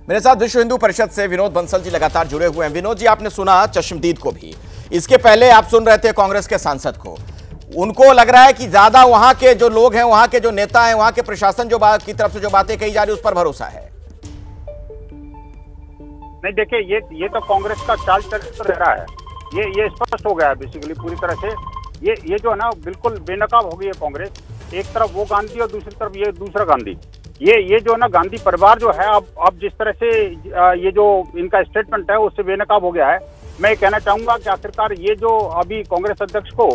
मेरे साथ विश्व हिंदू परिषद से विनोद बंसल जी लगातार जुड़े हुए हैं। विनोद जी, आपने सुना चश्मदीद को भी, इसके पहले आप सुन रहे थे कांग्रेस के सांसद को। उनको लग रहा है कि ज्यादा वहां के जो लोग हैं, वहां के जो नेता हैं, वहां के प्रशासन जो की तरफ से जो बातें कही जा रही है उस पर भरोसा है। नहीं, देखिए ये तो कांग्रेस का चाल चरित्र रहा है। ये स्पष्ट हो गया है बेसिकली पूरी तरह से। ये जो है ना बिल्कुल बेनकाब हो गई है कांग्रेस। एक तरफ वो गांधी और दूसरी तरफ ये दूसरा गांधी। ये जो है ना गांधी परिवार जो है अब जिस तरह से ये जो इनका स्टेटमेंट है उससे बेनकाब हो गया है। मैं कहना चाहूंगा कि आखिरकार ये जो अभी कांग्रेस अध्यक्ष को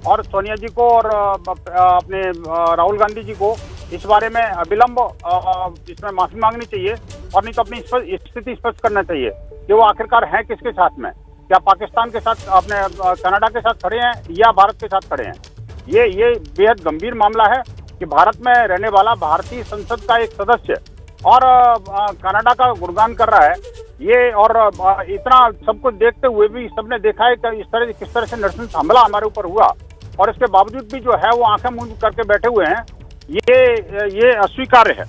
और सोनिया जी को और अपने राहुल गांधी जी को इस बारे में अविलंब इसमें माफी मांगनी चाहिए और नहीं तो अपनी स्थिति स्पष्ट करना चाहिए कि वो आखिरकार हैं किसके साथ में। क्या पाकिस्तान के साथ, अपने कनाडा के साथ खड़े हैं या भारत के साथ खड़े हैं। ये बेहद गंभीर मामला है कि भारत में रहने वाला भारतीय संसद का एक सदस्य और कनाडा का गुणगान कर रहा है ये, और इतना सब कुछ देखते हुए भी सबने देखा है कि किस तरह से नरसंस हमला हमारे ऊपर हुआ और इसके बावजूद भी जो है वो आंखें मूंद करके बैठे हुए हैं। ये अस्वीकार्य है।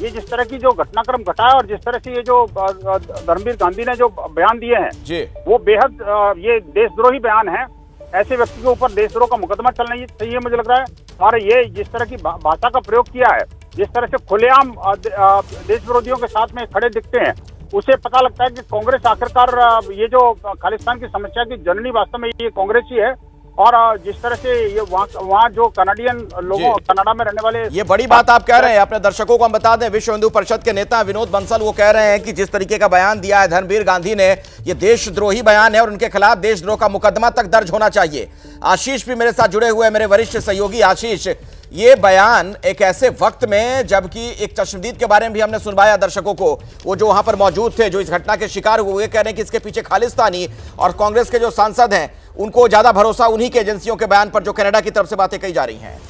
ये जिस तरह की जो घटनाक्रम घटा है और जिस तरह से ये जो धर्मवीर गांधी ने जो बयान दिए हैं वो बेहद ये देशद्रोही बयान है। ऐसे व्यक्ति के ऊपर देशद्रोह का मुकदमा चलना चाहिए मुझे लग रहा है। और ये जिस तरह की भाषा का प्रयोग किया है, जिस तरह से खुलेआम देश विरोधियों के साथ में खड़े दिखते हैं, उसे पता लगता है कि कांग्रेस आखिरकार ये जो खालिस्तान की समस्या की जननी वास्तव में ये कांग्रेस ही है। और जिस तरह से ये वहाँ जो कनाडियन लोगों, कनाडा में रहने वाले, ये बड़ी बात आप कह रहे हैं। अपने दर्शकों को हम बता दें, विश्व हिंदू परिषद के नेता विनोद बंसल वो कह रहे हैं कि जिस तरीके का बयान दिया है धर्मवीर गांधी ने, ये देशद्रोही बयान है और उनके खिलाफ देशद्रोह का मुकदमा तक दर्ज होना चाहिए। आशीष भी मेरे साथ जुड़े हुए हैं, मेरे वरिष्ठ सहयोगी। आशीष, ये बयान एक ऐसे वक्त में जबकि एक चश्मदीद के बारे में भी हमने सुनवाया दर्शकों को, वो जो वहां पर मौजूद थे, जो इस घटना के शिकार हुए, कह रहे हैं कि इसके पीछे खालिस्तानी और कांग्रेस के जो सांसद हैं उनको ज्यादा भरोसा उन्हीं के एजेंसियों के बयान पर जो कनाडा की तरफ से बातें कही जा रही हैं।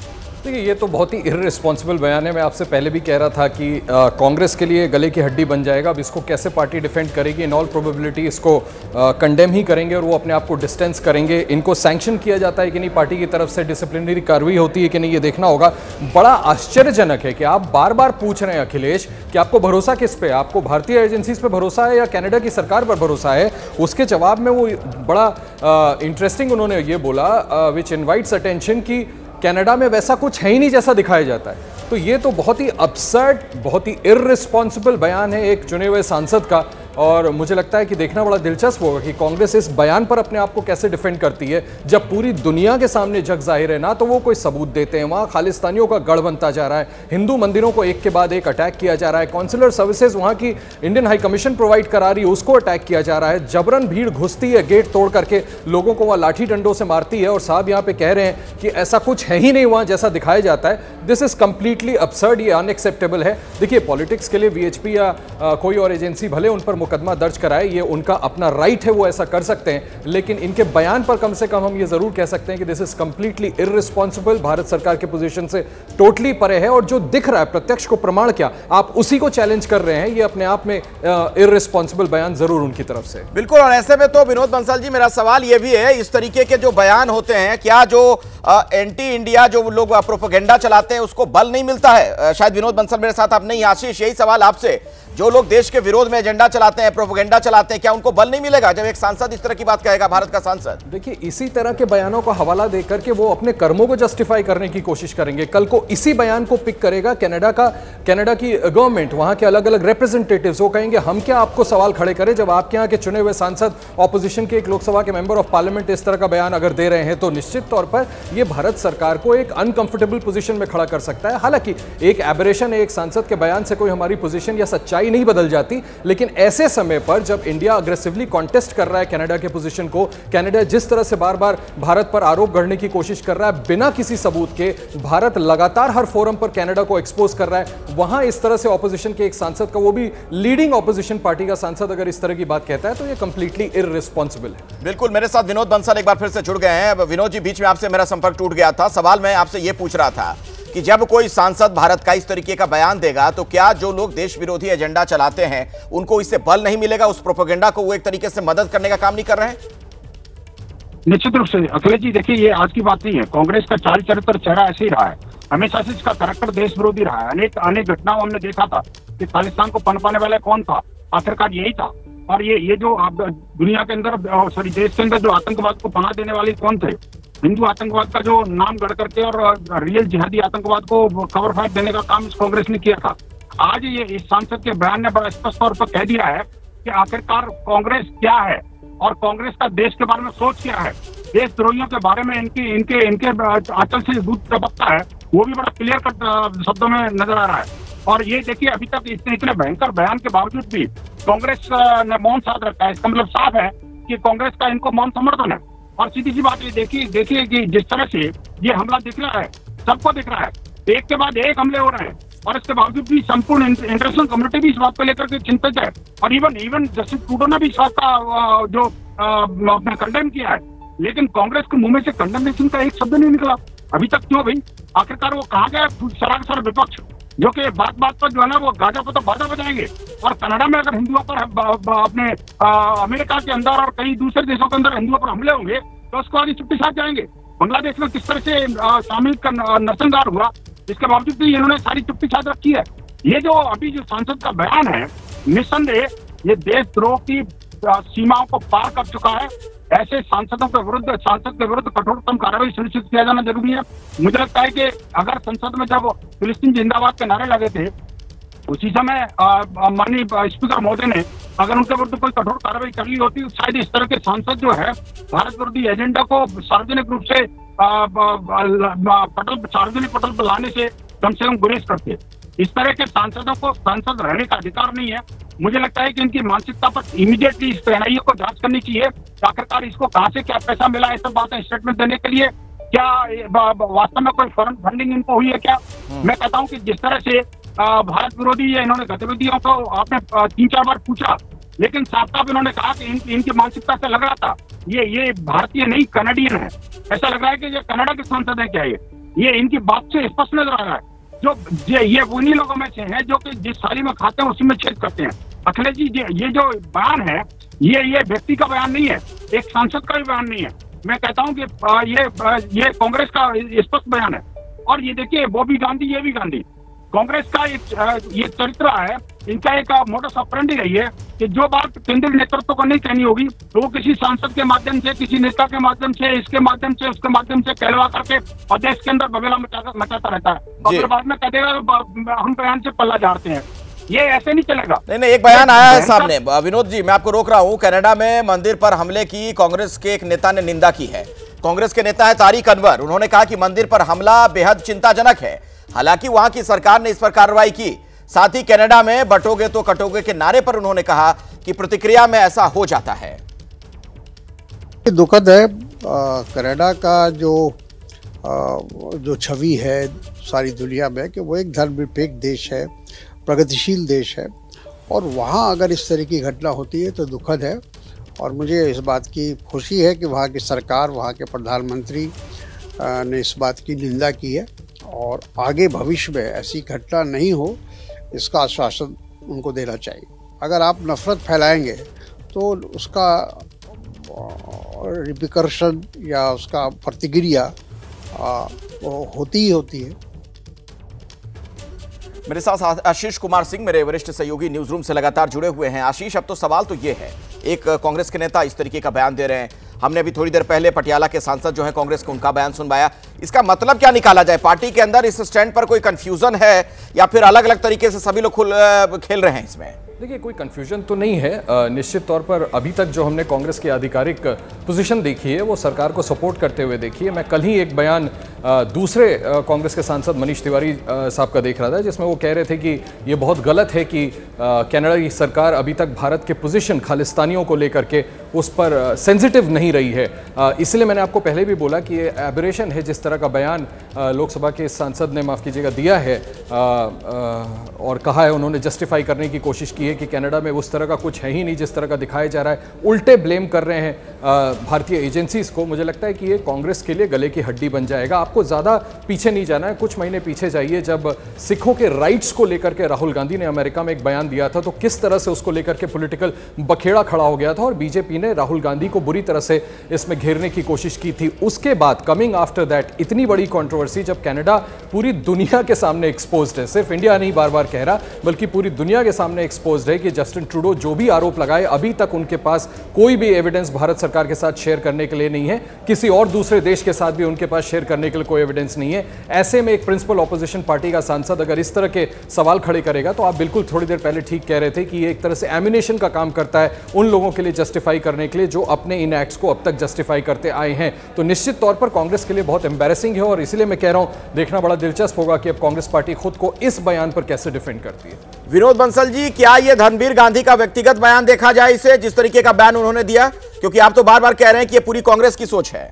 देखिए, ये तो बहुत ही इर्रेस्पॉन्सिबल बयान है। मैं आपसे पहले भी कह रहा था कि कांग्रेस के लिए गले की हड्डी बन जाएगा। अब इसको कैसे पार्टी डिफेंड करेगी, इन ऑल प्रोबेबिलिटी इसको कंडेम ही करेंगे और वो अपने आप को डिस्टेंस करेंगे। इनको सैंक्शन किया जाता है कि नहीं, पार्टी की तरफ से डिसिप्लिनरी कार्रवाई होती है कि नहीं, ये देखना होगा। बड़ा आश्चर्यजनक है कि आप बार बार पूछ रहे हैं अखिलेश कि आपको भरोसा किस पे, आपको भारतीय एजेंसीज पे भरोसा है या कनाडा की सरकार पर भरोसा है। उसके जवाब में वो बड़ा इंटरेस्टिंग उन्होंने ये बोला, विच इन्वाइट्स अटेंशन, कि कनाडा में वैसा कुछ है ही नहीं जैसा दिखाया जाता है। तो ये तो बहुत ही अपसर्ड, बहुत ही इर्रिस्पॉन्सिबल बयान है एक चुने हुए सांसद का। और मुझे लगता है कि देखना बड़ा दिलचस्प होगा कि कांग्रेस इस बयान पर अपने आप को कैसे डिफेंड करती है, जब पूरी दुनिया के सामने जग जाहिर है ना तो वो कोई सबूत देते हैं। वहाँ खालिस्तानियों का गढ़ बनता जा रहा है, हिंदू मंदिरों को एक के बाद एक अटैक किया जा रहा है, कॉन्सुलर सर्विसेज वहाँ की इंडियन हाई कमीशन प्रोवाइड करा रही है उसको अटैक किया जा रहा है, जबरन भीड़ घुसती है, गेट तोड़ करके लोगों को वहाँ लाठी डंडों से मारती है। और साहब यहाँ पे कह रहे हैं कि ऐसा कुछ है ही नहीं वहाँ जैसा दिखाया जाता है। दिस इज कंप्लीटली अपसर्ड, ये अनएक्सेप्टेबल है। देखिए, पॉलिटिक्स के लिए वीएचपी या कोई और एजेंसी भले उन पर मुकदमा दर्ज कराए, ये उनका अपना राइट है, वो ऐसा कर सकते हैं, लेकिन इनके बयान पर कम से कम हम ये जरूर कह सकते हैं कि this is completely irresponsible, Bharat सरकार के पोजीशन से टोटली परे है। और जो दिख रहा है, प्रत्यक्ष को प्रमाण क्या, आप उसी को चैलेंज कर रहे हैं। ये अपने आप में इर्रिस्पॉन्सिबल बयान जरूर उनकी तरफ से। बिल्कुल। और ऐसे में तो विनोद बंसल जी, मेरा सवाल ये भी है, इस तरीके के जो बयान होते हैं, क्या जो एंटी इंडिया जो लोग प्रोपेगेंडा चलाते हैं उसको बल नहीं मिलता है? शायद विनोद बंसल मेरे साथ आप नहीं। आशीष, यही सवाल आपसे, जो लोग देश के विरोध में एजेंडा चलाते हैं, प्रोपेगेंडा चलाते हैं, क्या उनको बल नहीं मिलेगा जब एक सांसद इस तरह की बात कहेगा, भारत का सांसद? देखिए, इसी तरह के बयानों का हवाला देकर के वो अपने कर्मों को जस्टिफाई करने की कोशिश करेंगे। कल को इसी बयान को पिक करेगा कनाडा की गवर्नमेंट, वहां के अलग अलग रिप्रेजेंटेटिव्स। वो कहेंगे हम क्या आपको सवाल खड़े करें जब आपके यहाँ के चुने हुए सांसद, ऑपोजिशन के एक लोकसभा के मेंबर ऑफ पार्लियामेंट इस तरह का बयान अगर दे रहे हैं। तो निश्चित तौर पर यह भारत सरकार को एक अनकंफर्टेबल पोजीशन में खड़ा कर सकता है। हालांकि एक एबरेशन है, एक सांसद के बयान से कोई हमारी पोजीशन या सच्चाई नहीं बदल जाती, लेकिन ऐसे समय पर जब इंडिया अग्रेसिवली कॉन्टेस्ट कर रहा है कनाडा के पोजीशन को, कनाडा जिस तरह से बार बार भारत पर आरोप गढ़ने की कोशिश कर रहा है बिना किसी सबूत के, भारत लगातार हर फोरम पर कनाडा को एक्सपोज कर रहा है, वहां इस तरह से ऑपोजिशन के एक सांसद का, वो भी लीडिंग ऑपोजिशन पार्टी का सांसद, अगर इस तरह की बात कहता है तो ये कंप्लीटली इर्रिस्पॉन्सिबल है। बिल्कुल। मेरे साथ विनोद बंसल एक बार फिर से जुड़ गए हैं। विनोद जी, बीच में आपसे मेरा संपर्क टूट गया था। सवाल मैं आपसे ये पूछ रहा था कि जब कोई सांसद भारत का इस तरीके का बयान देगा तो क्या जो लोग देश विरोधी एजेंडा चलाते हैं उनको इससे बल नहीं मिलेगा? उस प्रोपेगेंडा को वो एक तरीके से मदद करने का काम नहीं कर रहे हैं? निश्चित रूप से अखिलेश जी, देखिए ये आज की बात नहीं है। कांग्रेस का चाल चरित्र चेहरा ऐसे ही रहा है, हमेशा से इसका कैरेक्टर देश विरोधी रहा है। अनेक घटनाओं हमने देखा था कि खालिस्तान को पनपाने वाला कौन था, आखिरकार यही था। और ये जो दुनिया के अंदर सॉरी देश के अंदर जो आतंकवाद को पनाह देने वाले कौन थे, हिंदू आतंकवाद का जो नाम गढ़ करके और रियल जिहादी आतंकवाद को कवर फाइट देने का काम इस कांग्रेस ने किया था। आज ये इस सांसद के बयान ने बड़ा स्पष्ट तौर पर कह दिया है कि आखिरकार कांग्रेस क्या है और कांग्रेस का देश के बारे में सोच क्या है। देशद्रोहियों के बारे में इनके आंचल से दूध टपकता है, वो भी बड़ा क्लियर कट शब्दों में नजर आ रहा है। और ये देखिए अभी तक इतने भयंकर बयान के बावजूद भी कांग्रेस ने मौन साध रखा है। इसका मतलब साफ है कि कांग्रेस का इनको मौन समर्थन है। और सीधी सी बात ये देखिए कि जिस तरह से ये हमला दिख रहा है, सबको दिख रहा है, एक के बाद एक हमले हो रहे हैं और इसके बावजूद भी संपूर्ण इंटरनेशनल कम्युनिटी भी इस बात को लेकर के चिंतित है। और इवन जस्टिस ट्रूडो ने भी इस बात का जो अपना कंडेम किया है, लेकिन कांग्रेस के मुंह में से कंडेमनेशन का एक शब्द नहीं निकला अभी तक। क्यों भाई? आखिरकार वो कहा गया सरासर विपक्ष जो कि बात पर जो है ना वो गाजा पर तो बाजा बजाएंगे। और कनाडा में अगर हिंदुओं पर अपने अमेरिका के अंदर और कई दूसरे देशों के अंदर हिंदुओं पर हमले होंगे तो उसको आगे चुप्पी साथ जाएंगे। बांग्लादेश में किस तरह से शामिल का नरसंहार हुआ, इसके बावजूद भी इन्होंने सारी चुप्पी साथ रखी है। ये जो अभी जो सांसद का बयान है, निस्संदेह ये देशद्रोह की सीमाओं को पार कर चुका है। ऐसे सांसद के विरुद्ध कठोरतम कार्रवाई सुनिश्चित किया जाना जरूरी है। मुझे लगता है कि अगर संसद में जब फिलिस्तीन जिंदाबाद के नारे लगे थे, उसी समय माननीय स्पीकर महोदय ने अगर उनके विरुद्ध कोई कठोर कार्रवाई कर ली होती, शायद इस तरह के सांसद जो है भारत विरोधी एजेंडा को सार्वजनिक रूप से सार्वजनिक पटल पर लाने से कम गुरेज करते। इस तरह के सांसदों को सांसद रहने का अधिकार नहीं है। मुझे लगता है कि इनकी मानसिकता पर इमीडिएटली इस एनआईए को जांच करनी चाहिए। आखिरकार इसको कहां से क्या पैसा मिला, ये सब बातें स्टेटमेंट देने के लिए क्या वास्तव में कोई फॉरेन फंडिंग इनको हुई है क्या? मैं कहता हूं कि जिस तरह से भारत विरोधी इन्होंने गतिविधियों को आपने 3-4 बार पूछा, लेकिन साफ इन्होंने कहा कि इनकी मानसिकता से लग रहा था ये भारतीय नहीं कनाडियन है। ऐसा लग रहा है कि ये कनाडा के सांसद है क्या? ये इनकी बात से स्पष्ट नजर आ रहा है। जो ये उन्हीं लोगों में से हैं जो कि जिस थाली में खाते हैं उसी में छेद करते हैं। अखिलेश जी, ये जो बयान है ये व्यक्ति का बयान नहीं है, एक सांसद का भी बयान नहीं है। मैं कहता हूं कि ये कांग्रेस का स्पष्ट बयान है। और ये देखिए, वो भी गांधी, ये भी गांधी। कांग्रेस का ये चरित्र है, इनका एक मोडस ऑपरेंडी रही है कि जो बात केंद्रीय नेतृत्व को नहीं कहनी होगी तो वो किसी सांसद के माध्यम से, किसी नेता के माध्यम से, इसके माध्यम से, उसके माध्यम से कहलवा करके और देश के अंदर बबेला मचाता रहता है और फिर बाद में कह देगा हम बयान से पल्ला झाड़ते हैं। ये ऐसे नहीं चलेगा। नहीं, एक बयान आया है सामने। विनोद जी, मैं आपको रोक रहा हूं। कनाडा में मंदिर पर हमले की कांग्रेस के एक नेता ने निंदा की है। कांग्रेस के नेता है तारिक अनवर। उन्होंने कहा कि मंदिर पर हमला बेहद चिंताजनक है। हालांकि वहां की सरकार ने इस पर कार्रवाई की। साथ ही कनाडा में बटोगे तो कटोगे के नारे पर उन्होंने कहा कि प्रतिक्रिया में ऐसा हो जाता है। दुखद है। कनाडा का जो छवि है सारी दुनिया में कि वो एक धर्मनिरपेक्ष देश है, प्रगतिशील देश है, और वहाँ अगर इस तरह की घटना होती है तो दुखद है। और मुझे इस बात की खुशी है कि वहाँ की सरकार, वहाँ के प्रधानमंत्री ने इस बात की निंदा की है और आगे भविष्य में ऐसी घटना नहीं हो इसका आश्वासन उनको देना चाहिए। अगर आप नफरत फैलाएंगे तो उसका रिपरकशन या उसका प्रतिक्रिया होती ही होती है। मेरे साथ आशीष कुमार सिंह, मेरे वरिष्ठ सहयोगी, न्यूज रूम से लगातार जुड़े हुए हैं। आशीष, अब तो सवाल तो ये है, एक कांग्रेस के नेता इस तरीके का बयान दे रहे हैं। हमने अभी थोड़ी देर पहले पटियाला के सांसद जो है कांग्रेस को, उनका बयान सुनवाया। इसका मतलब क्या निकाला जाए? पार्टी के अंदर इस स्टैंड पर कोई कंफ्यूजन है या फिर अलग अलग तरीके से सभी लोग खेल रहे हैं इसमें? देखिए, कोई कंफ्यूजन तो नहीं है। निश्चित तौर पर अभी तक जो हमने कांग्रेस की आधिकारिक पोजीशन देखी है वो सरकार को सपोर्ट करते हुए देखी है। मैं कल ही एक बयान दूसरे कांग्रेस के सांसद मनीष तिवारी साहब का देख रहा था, जिसमें वो कह रहे थे कि ये बहुत गलत है कि कनाडा की सरकार अभी तक भारत के पोजीशन खालिस्तानियों को लेकर के उस पर सेंसिटिव नहीं रही है। इसलिए मैंने आपको पहले भी बोला कि ये एबरेशन है जिस तरह का बयान लोकसभा के सांसद ने, माफ़ कीजिएगा, दिया है और कहा है, उन्होंने जस्टिफाई करने की कोशिश की है कि कनाडा में उस तरह का कुछ है ही नहीं जिस तरह का दिखाया जा रहा है। उल्टे ब्लेम कर रहे हैं भारतीय एजेंसीज को। मुझे लगता है कि ये कांग्रेस के लिए गले की हड्डी बन जाएगा। आप आपको ज़्यादा पीछे नहीं जाना है, कुछ महीने पीछे जाइए जब सिखों के राइट्स को लेकर के राहुल गांधी ने अमेरिका में एक बयान दिया था, तो किस तरह से उसको लेकर के पॉलिटिकल बखेड़ा खड़ा हो गया था और बीजेपी ने राहुल गांधी को बुरी तरह से इसमें घेरने की कोशिश की थी। उसके बाद कमिंग आफ्टर दैट इतनी बड़ी कंट्रोवर्सी, जब कनाडा पूरी दुनिया के सामने एक्सपोज्ड है, सिर्फ इंडिया नहीं बार बार कह रहा बल्कि पूरी दुनिया के सामने एक्सपोज्ड है कि जस्टिन ट्रूडो जो भी आरोप लगाए अभी तक उनके पास कोई भी एविडेंस भारत सरकार के साथ शेयर करने के लिए नहीं है, किसी और दूसरे देश के साथ भी उनके पास शेयर करने के लिए कोई एविडेंस नहीं है। ऐसे में एक प्रिंसिपल ऑपोजिशन पार्टी का सांसद अगर इस तरह के सवाल खड़े करेगा तो आप बिल्कुल थोड़ी देर पहले ठीक कह रहे थे कि ये एक तरह से एम्यूनेशन का काम करता है उन लोगों के लिए जस्टिफाई करने के लिए जो अपने इन एक्ट्स को अब तक जस्टिफाई करते आए हैं। तो निश्चित तौर पर कांग्रेस के लिए बहुत एम्बैरेसिंग है और इसलिए मैं कह रहा हूं देखना बड़ा दिलचस्प होगा कि अब कांग्रेस पार्टी खुद को इस बयान पर कैसे डिफेंड करती है। विनोद बंसल जी, क्या यह धर्मवीर गांधी का व्यक्तिगत बयान देखा जाए इसे, जिस तरीके का बयान उन्होंने दिया? क्योंकि आप तो बार बार कह रहे हैं कि यह पूरी कांग्रेस की सोच है।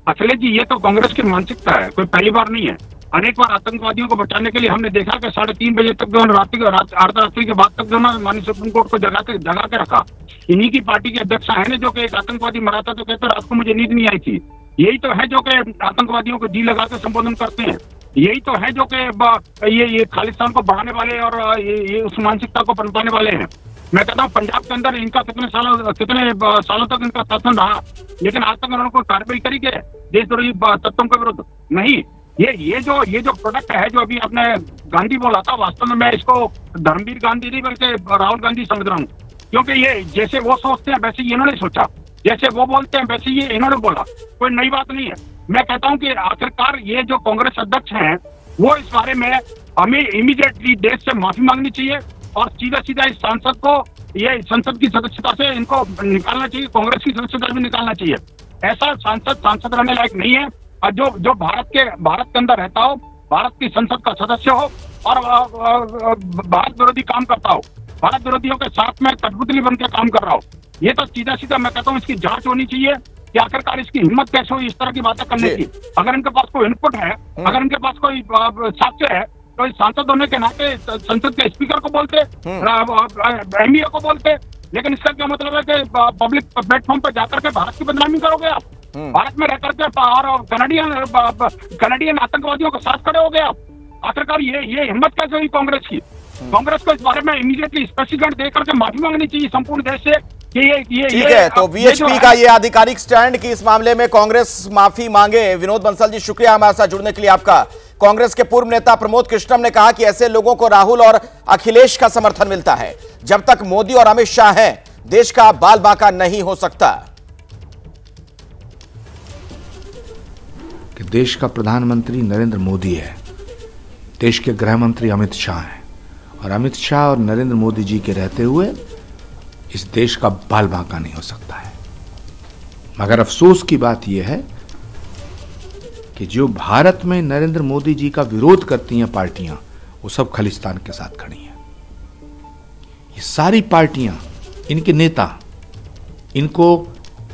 अखिलेश जी, ये तो कांग्रेस की मानसिकता है, कोई पहली बार नहीं है। अनेक बार आतंकवादियों को बचाने के लिए हमने देखा कि 3:30 बजे तक जो अर्धरात्रि के बाद तक जो ना माननीय सुप्रीम कोर्ट को जगा के रखा। इन्हीं की पार्टी के अध्यक्ष है ने जो कि एक आतंकवादी मरा था तो कहते रात को मुझे नींद नहीं आई थी। यही तो है जो कि आतंकवादियों को जी लगा के संबोधन करते हैं। यही तो है जो कि ये खालिस्तान को बढ़ाने वाले और ये उस मानसिकता को पनपाने वाले हैं। मैं कहता हूँ पंजाब के अंदर इनका कितने सालों तक इनका शासन रहा, लेकिन आज तक उन्होंने कोई कार्रवाई करी के देशद्रोही तत्वों के विरुद्ध नहीं। ये जो प्रोडक्ट है जो अभी आपने गांधी बोला था, वास्तव में मैं इसको धर्मवीर गांधी नहीं बल्कि राहुल गांधी समझ रहा हूँ, क्योंकि ये जैसे वो सोचते हैं वैसे इन्होंने सोचा, जैसे वो बोलते हैं वैसे ये इन्होंने बोला, कोई नई बात नहीं है। मैं कहता हूँ कि आखिरकार ये जो कांग्रेस अध्यक्ष हैं वो इस बारे में हमें इमीडिएटली देश से माफी मांगनी चाहिए और सीधा इस सांसद को ये संसद की सदस्यता से इनको निकालना चाहिए, कांग्रेस की सदस्यता भी निकालना चाहिए। ऐसा सांसद रहने लायक नहीं है। और जो भारत के अंदर रहता हो, भारत की संसद का सदस्य हो और भारत विरोधी काम करता हो, भारत विरोधियों के साथ में कठपुतली बन के काम कर रहा हो, ये तो सीधा मैं कहता हूँ इसकी जांच होनी चाहिए कि आखिरकार इसकी हिम्मत कैसे हुई इस तरह की बातें करने की। अगर इनके पास कोई इनपुट है, अगर इनके पास कोई साक्ष्य है तो इस सांसद होने के नाते संसद के स्पीकर को बोलते, एमईओ को बोलते, लेकिन इसका क्या मतलब है कि पब्लिक प्लेटफॉर्म पर जाकर के भारत की बदनामी करोगे आप? भारत में रहकर के और कनाडियन आतंकवादियों के साथ खड़े हो गए आप? आखिरकार ये हिम्मत कैसे हुई कांग्रेस की? कांग्रेस को इस बारे में इमीडिएटली स्पष्टीकरण देकर के माफी मांगनी चाहिए संपूर्ण देश से कि ये ठीक है। तो वीएचपी का ये आधिकारिक स्टैंड कि इस मामले में कांग्रेस माफी मांगे। विनोद बंसल जी, शुक्रिया हमारे साथ जुड़ने के लिए आपका। कांग्रेस के पूर्व नेता प्रमोद कृष्णम ने कहा कि ऐसे लोगों को राहुल और अखिलेश का समर्थन मिलता है। जब तक मोदी और अमित शाह हैं, देश का बाल बांका नहीं हो सकता। कि देश का प्रधानमंत्री नरेंद्र मोदी है, देश के गृह मंत्री अमित शाह हैं, और अमित शाह और नरेंद्र मोदी जी के रहते हुए इस देश का बाल बांका नहीं हो सकता है। मगर अफसोस की बात यह है कि जो भारत में नरेंद्र मोदी जी का विरोध करती हैं पार्टियां, वो सब खालिस्तान के साथ खड़ी हैं। ये सारी पार्टियां, इनके नेता, इनको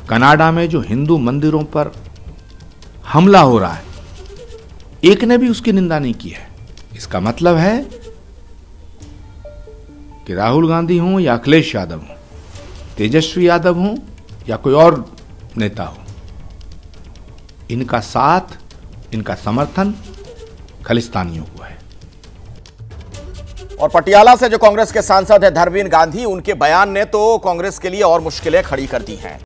कनाडा में जो हिंदू मंदिरों पर हमला हो रहा है, एक ने भी उसकी निंदा नहीं की है। इसका मतलब है कि राहुल गांधी हों या अखिलेश यादव हों, तेजस्वी यादव हों या कोई और नेता हो, इनका साथ, इनका समर्थन खालिस्तानियों को है। और पटियाला से जो कांग्रेस के सांसद है धर्मवीर गांधी, उनके बयान ने तो कांग्रेस के लिए और मुश्किलें खड़ी कर दी हैं।